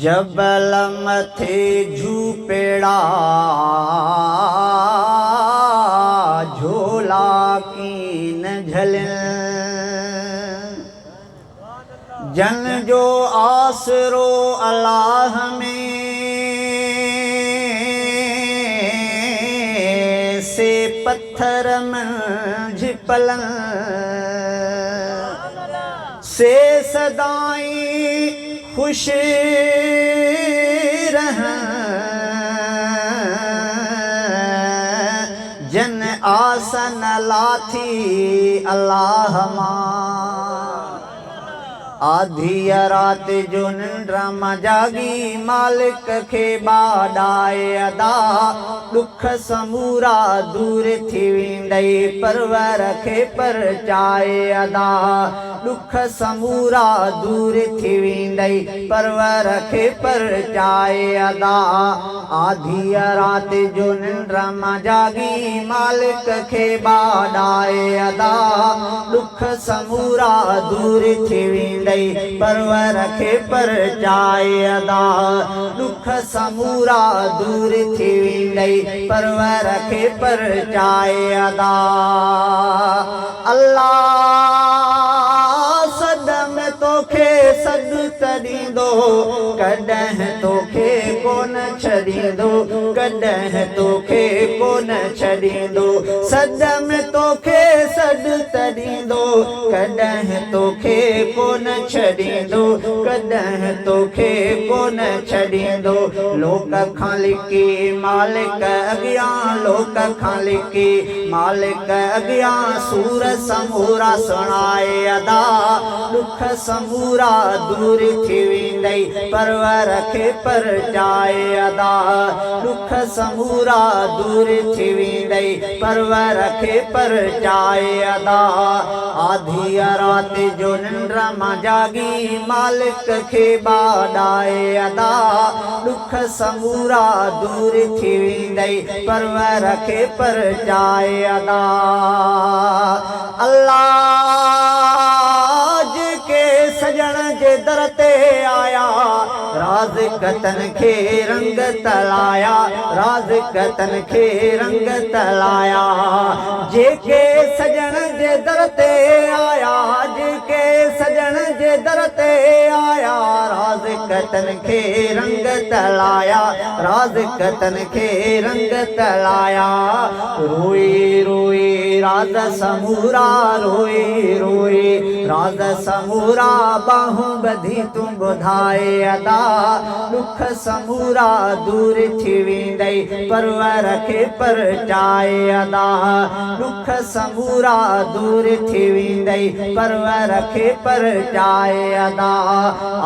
जबल मथे झूपेड़ा झोला कीन झलन जन जो आसरो अल्लाह में से पत्थर मंझ पलन से सदाई खुश रह जन आसन लाथी अल्लाह आधी रात जो निंड्रमा जागी मालिक के बाडाए अदा दुख समूरा दूर थी विंदई परवर के पर जाए अदा दुख समूरा दूर थी विंदई परवर के पर जाए अदा आधी रात जो निंड्रमा जागी मालिक के बाडाए अदा दुख समूरा दूर थी विंदई परवर के पर जाए अदा दुख समूरा दूर थी विंदई परवर के पर जाए अदा अल्लाह सदम तोखे सद तरींदो कॾहिं तोखे कोन छॾींदो कॾहिं तोखे कोन छॾींदो सदम तोखे सद तरींदो कॾहिं तोखे कोन छॾींदो कॾहिं तोखे कोन छॾींदो लोक खां लिकी मालिक अॻियां लोक खां लिकी मालिक अॻियां सूर समूरा सुणाए अदा दुख समूरा दूर थी विंदई परवर के पर जाए अदा दुख समूरा दूर थी विंदई परवर के पर जाए अदा आधी रात जो निंड्रमा जागी मालिक के बाडाए अदा दुख समूरा दूर थी विंदई परवर के पर जाए अदा अल्लाह के सजण जे दर ते आया राज कतन के रंग तलाया राज कतन के रंग तलाया जेके सजण जे दर ते आया जेके सजण जे दर ते आया राज कतन के रंग तलाया राज कतन के रंग तलाया रोई रोई राज समूरा रोई रोई राज समूरा बाहूं बधी तू बुधाए अदा दुख समूरा दूर थी विंदई परवर के पर जाए अदा दुख समूरा दूर थी विंदई परवर के पर जाए अदा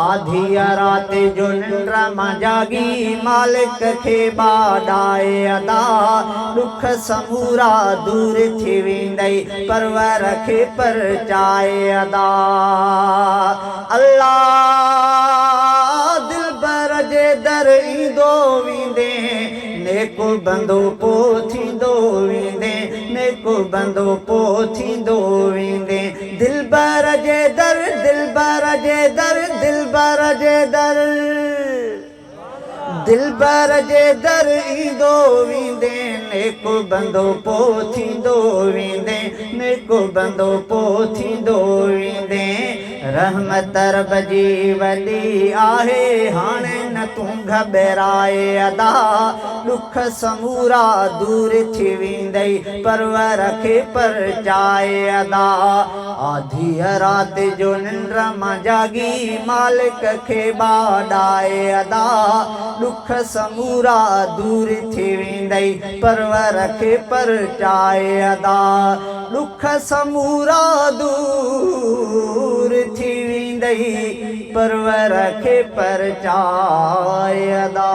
आधी रात जो निंड्रमा जागी मालिक के बाडाए अदा दुख समूरा दूर थी विंदई परवर के पर जाए अदा अल्लाह दिल बर जे दर ईंदो विंदे नेको बंदो पो थींदो विंदे नेको बंदो पो थींदो विंदे दिल बर जे दर दिल बर जे दर दिल बर जे दर दिल बर जे दर ईंदो विंदे नेको बंदो पो थींदो विंदे नेको बंदो पो थींदो विंदे रहमत रब जी वॾी आहे हाणे न तूं घबराए अदा दुख समूरा दूर थी विंदई परवर के पर जाए अदा आधी रात जो निंड्रमा जागी मालिक के बाडाए अदा दुख समूरा दूर थी विंदई परवर के पर जाए अदा दुख समूरा दूर थी विंदई परवर के पर जाए अदा।